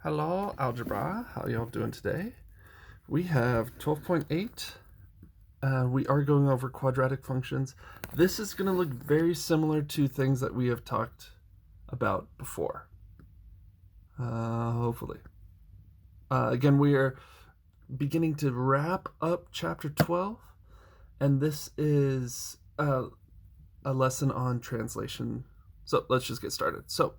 Hello, Algebra. How y'all doing today? We have 12.8. We are going over quadratic functions. This is going to look very similar to things that we have talked about before. Hopefully. Again, we are beginning to wrap up chapter 12, and this is a lesson on translation. So let's just get started. So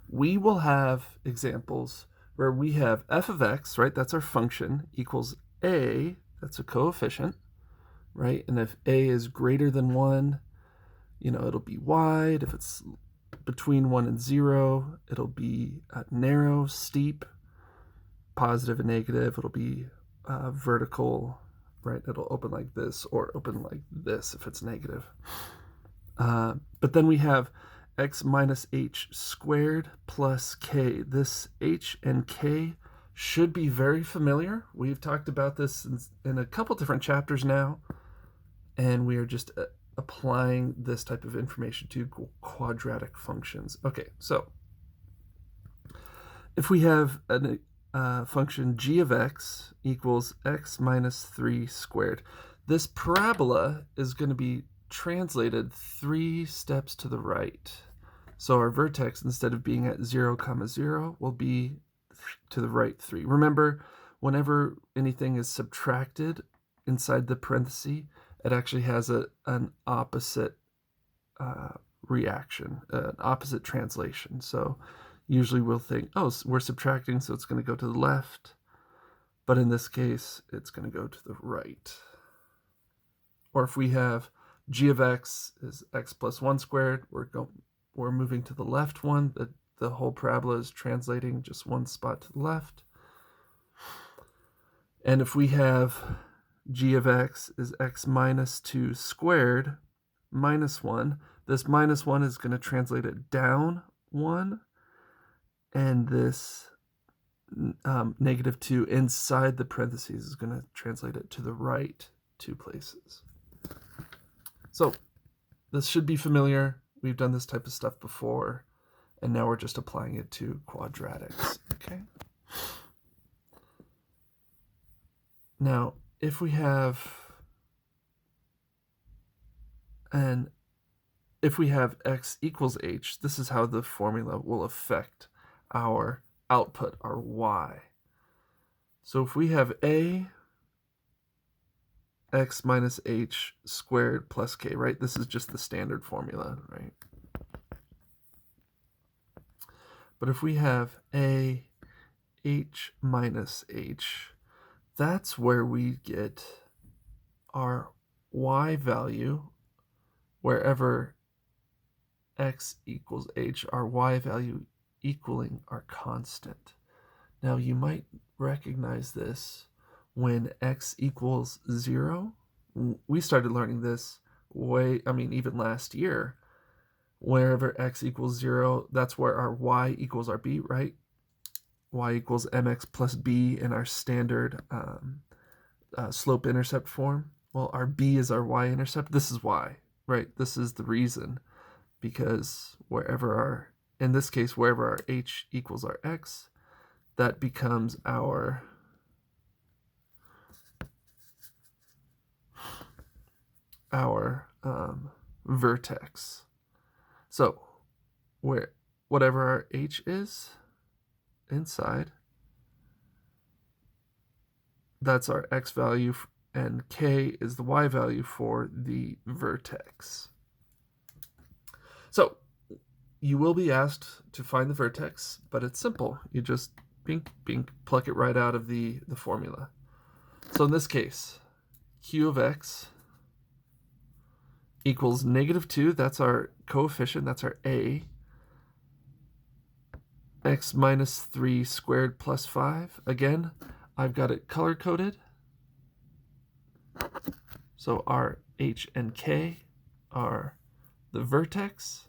we will have examples where we have f of x, right, that's our function, equals a, that's a coefficient, right? And if a is greater than 1, it'll be wide. If it's between 1 and 0, it'll be narrow, steep, positive and negative. It'll be vertical, right? It'll open like this or open like this if it's negative. But then we have x minus h squared plus k. This h and k should be very familiar. We've talked about this in a couple different chapters now, and we are just applying this type of information to quadratic functions. Okay, so if we have a function g of x equals x minus 3 squared, this parabola is going to be translated 3 steps to the right. So our vertex, instead of being at 0, 0, will be to the right 3. Remember, whenever anything is subtracted inside the parenthesis, it actually has an opposite reaction, an opposite translation. So usually we'll think, oh, we're subtracting, so it's going to go to the left. But in this case, it's going to go to the right. Or if we have g of x is x plus 1 squared, we're moving to the left one. The whole parabola is translating just one spot to the left. And if we have g of x is x minus 2 squared minus 1, this minus 1 is going to translate it down 1. And this negative 2 inside the parentheses is going to translate it to the right 2 places. So this should be familiar. We've done this type of stuff before, and now we're just applying it to quadratics. Okay. Now, if we have x equals h, this is how the formula will affect our output, our y. So if we have a x minus h squared plus k, right? This is just the standard formula, right? But if we have a h minus h, that's where we get our y value. Wherever x equals h, our y value equaling our constant. Now you might recognize this when x equals 0. We started learning this even last year. Wherever x equals 0, that's where our y equals our b, right? Y equals mx plus b in our standard slope-intercept form. Well, our b is our y-intercept. This is why, right? This is the reason, because in this case, wherever our h equals our x, that becomes our vertex. So whatever our h is inside, that's our x value, and k is the y value for the vertex. So you will be asked to find the vertex, but it's simple. You just bink, bink, pluck it right out of the formula. So in this case, q of x equals negative 2. That's our coefficient. That's our a. X minus 3 squared plus 5. Again, I've got it color-coded. So our h and k are the vertex.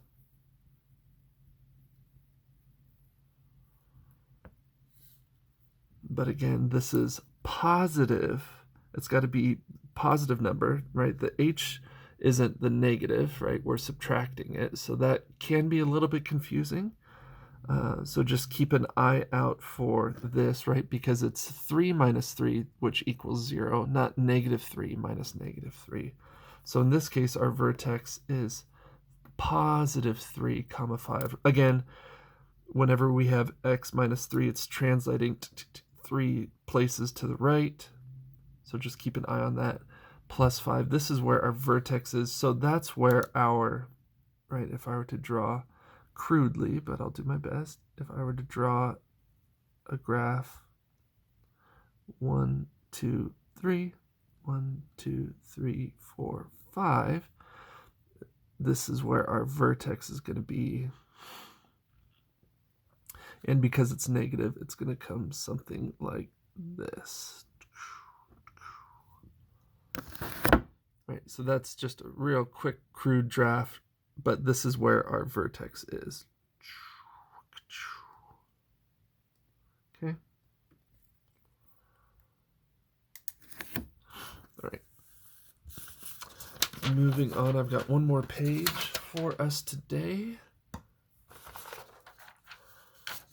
But again, this is positive. It's got to be positive number, right? The h isn't the negative, right? We're subtracting it, so that can be a little bit confusing. So just keep an eye out for this, right? Because it's 3 minus 3, which equals 0, not negative 3 minus negative 3. So in this case, our vertex is positive 3 comma 5. Again, whenever we have x minus 3, it's translating 3 places to the right. So just keep an eye on that. Plus 5, this is where our vertex is. So that's where our, right, if I were to draw crudely, but I'll do my best, if I were to draw a graph 1, 2, 3, 1, 2, 3, 4, 5, this is where our vertex is going to be. And because it's negative, it's going to come something like this. Right, so that's just a real quick, crude draft, but this is where our vertex is. Okay. All right. Moving on, I've got one more page for us today.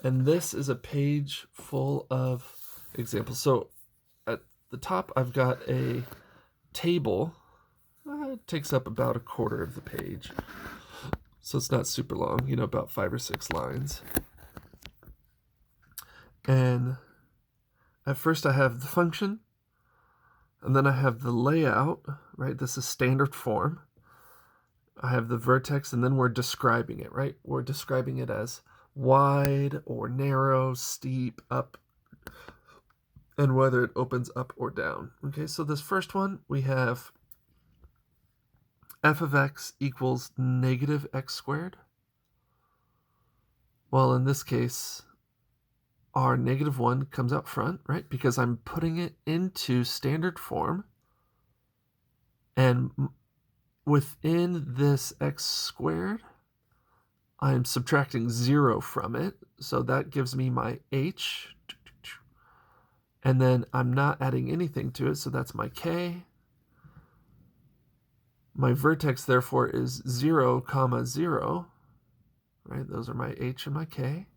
And this is a page full of examples. So at the top, I've got a table. It takes up about a quarter of the page. So it's not super long, about 5 or 6 lines. And at first I have the function, and then I have the layout, right? This is standard form. I have the vertex, and then we're describing it, right? We're describing it as wide or narrow, steep, up, and whether it opens up or down. Okay, so this first one, we have f of x equals negative x squared. Well, in this case, our negative 1 comes out front, right? Because I'm putting it into standard form. And within this x squared, I'm subtracting 0 from it. So that gives me my h. And then I'm not adding anything to it, so that's my k. My vertex, therefore, is 0, comma 0. Right? Those are my h and my k.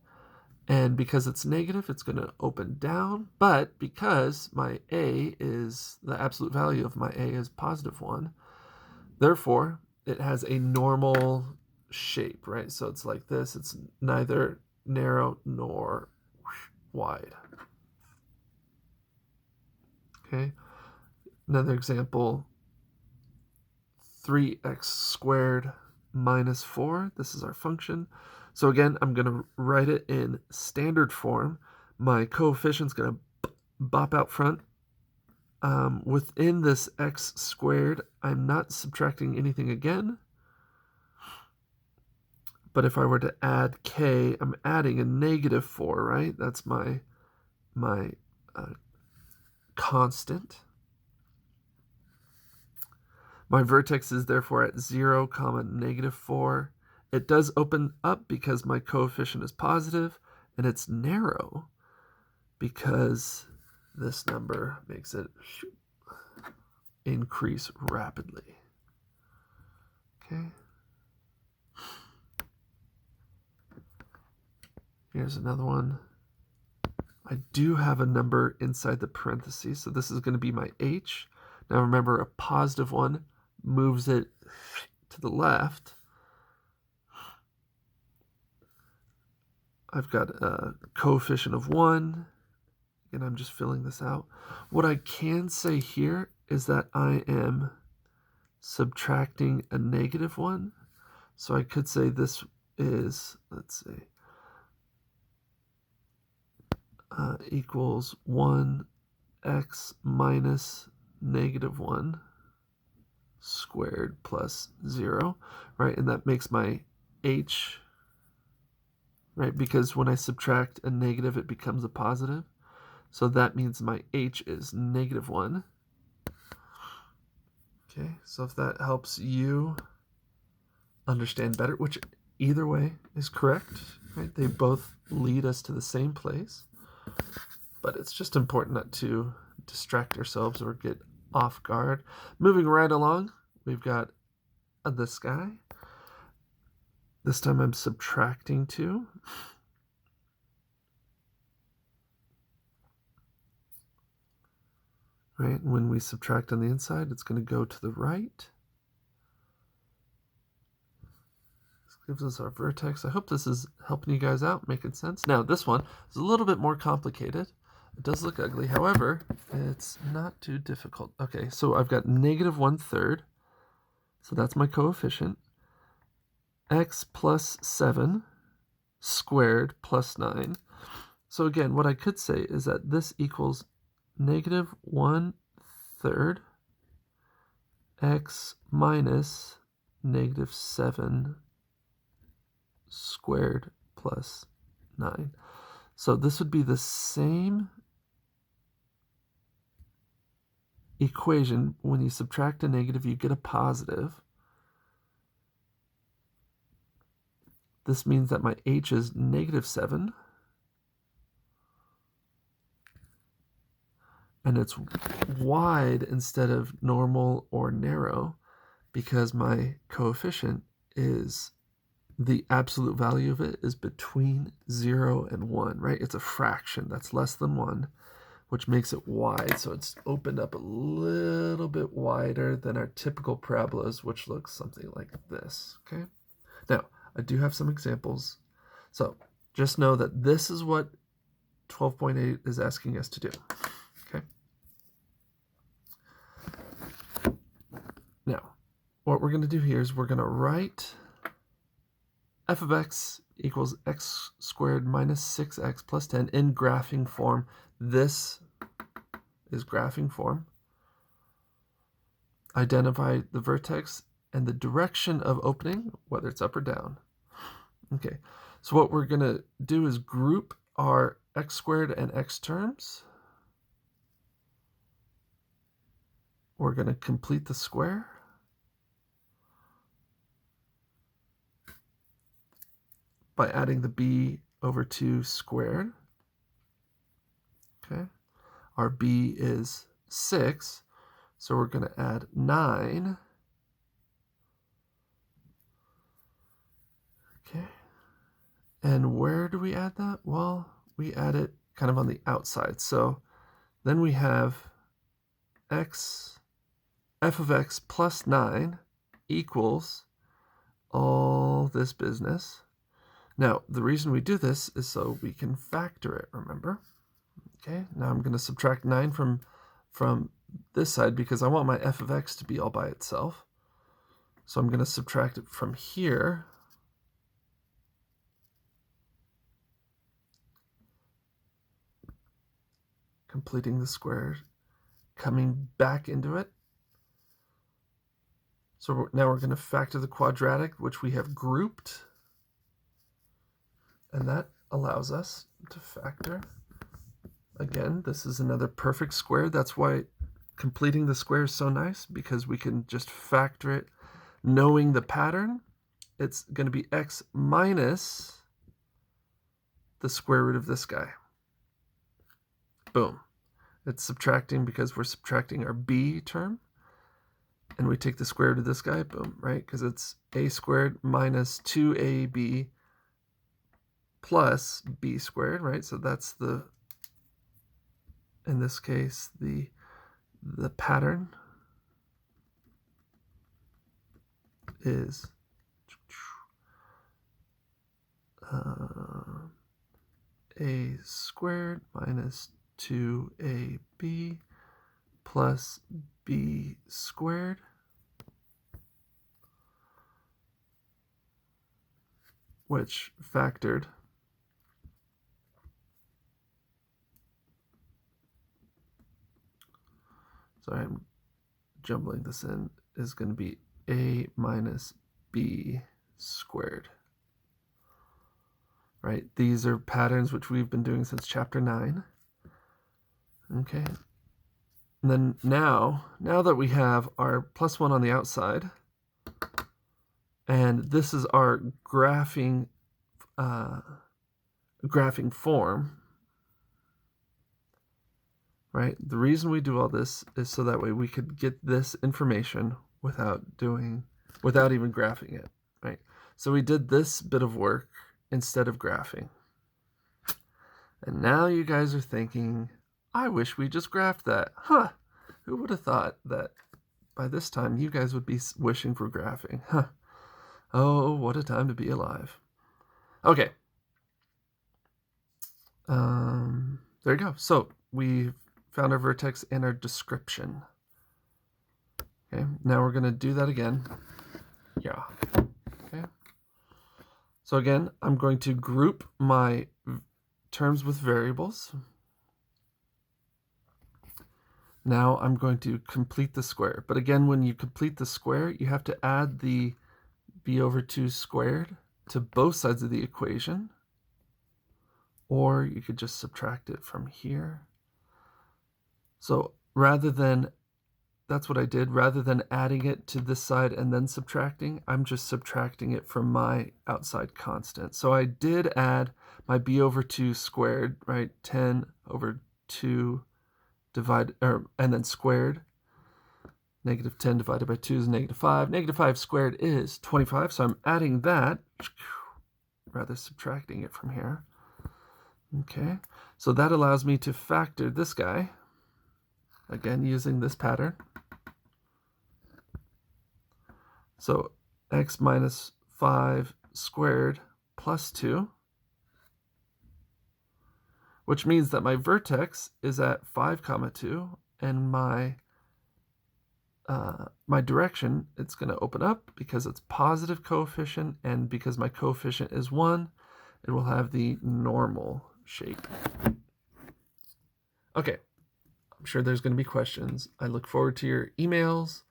And because it's negative, it's going to open down. But because my a is, the absolute value of my a is positive 1, therefore, it has a normal shape, right? So it's like this. It's neither narrow nor wide. Okay. Another example, 3x squared minus 4. This is our function. So again, I'm going to write it in standard form. My coefficient's going to bop out front. Within this x squared, I'm not subtracting anything again. But if I were to add k, I'm adding a negative 4, right? That's my constant. My vertex is therefore at 0, comma negative 4. It does open up because my coefficient is positive, and it's narrow because this number makes it increase rapidly. Okay. Here's another one. I do have a number inside the parentheses, so this is going to be my h. Now remember, a positive 1 moves it to the left. I've got a coefficient of 1, and I'm just filling this out. What I can say here is that I am subtracting a negative 1. So I could say this is, let's see, equals 1x minus negative 1 squared plus 0, right? And that makes my h, right? Because when I subtract a negative, it becomes a positive. So that means my h is negative 1. Okay, so if that helps you understand better, which either way is correct, right? They both lead us to the same place. But it's just important not to distract ourselves or get off guard. Moving right along, we've got the sky. This time I'm subtracting 2. right? When we subtract on the inside, it's going to go to the right. This gives us our vertex. I hope this is helping you guys out, making sense. Now, this one is a little bit more complicated. It does look ugly. However, it's not too difficult. Okay, so I've got negative 1/3. So that's my coefficient. X plus 7 squared plus 9. So again, what I could say is that this equals negative 1/3 x minus negative 7 squared plus 9. So this would be the same equation. When you subtract a negative, you get a positive. This means that my h is negative 7. And it's wide instead of normal or narrow because my coefficient is, the absolute value of it is between 0 and 1, right? It's a fraction that's less than 1, which makes it wide. So it's opened up a little bit wider than our typical parabolas, which looks something like this, okay? Now, I do have some examples. So just know that this is what 12.8 is asking us to do, okay? Now, what we're going to do here is we're going to write f of x equals x squared minus 6x plus 10 in graphing form. This is graphing form. Identify the vertex and the direction of opening, whether it's up or down. Okay, so what we're going to do is group our x squared and x terms. We're going to complete the square. By adding the b over 2 squared. Okay, our b is 6, so we're going to add 9. Okay, and where do we add that? Well, we add it kind of on the outside. So then we have f of x plus 9 equals all this business. Now, the reason we do this is so we can factor it, remember? Okay, now I'm going to subtract 9 from this side because I want my f of x to be all by itself. So I'm going to subtract it from here. Completing the square, coming back into it. So now we're going to factor the quadratic, which we have grouped. And that allows us to factor. Again, this is another perfect square. That's why completing the square is so nice, because we can just factor it. Knowing the pattern, it's going to be x minus the square root of this guy. Boom. It's subtracting because we're subtracting our b term. And we take the square root of this guy, boom, right? Because it's a squared minus 2ab plus b squared, right? So that's the, in this case, the pattern is a squared minus 2ab plus b squared which factored sorry, I'm jumbling this in, is going to be a minus b squared. Right? These are patterns which we've been doing since chapter 9. Okay. And then now that we have our plus 1 on the outside, and this is our graphing form, right? The reason we do all this is so that way we could get this information without even graphing it, right? So we did this bit of work instead of graphing. And now you guys are thinking, I wish we just graphed that. Huh, Who would have thought that by this time you guys would be wishing for graphing? Huh. Oh, what a time to be alive. Okay. There you go. So we found our vertex and our description. Okay, now we're going to do that again. Yeah. Okay. So again, I'm going to group my terms with variables. Now I'm going to complete the square. But again, when you complete the square, you have to add the b over 2 squared to both sides of the equation. Or you could just subtract it from here. So rather than, that's what I did, rather than adding it to this side and then subtracting, I'm just subtracting it from my outside constant. So I did add my b over 2 squared, right? 10 over 2 and then squared. Negative 10 divided by 2 is negative 5. Negative 5 squared is 25, so I'm adding that, rather subtracting it from here. Okay, so that allows me to factor this guy, again using this pattern. So x minus 5 squared plus 2, which means that my vertex is at 5, 2, and my direction, it's going to open up because it's positive coefficient, and because my coefficient is 1, it will have the normal shape. Okay, I'm sure there's going to be questions. I look forward to your emails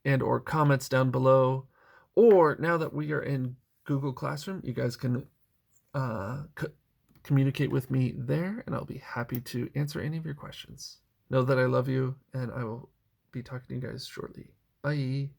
and or comments down below. Or now that we are in Google Classroom, you guys can communicate with me there, and I'll be happy to answer any of your questions. Know that I love you, and I will be talking to you guys shortly. Bye.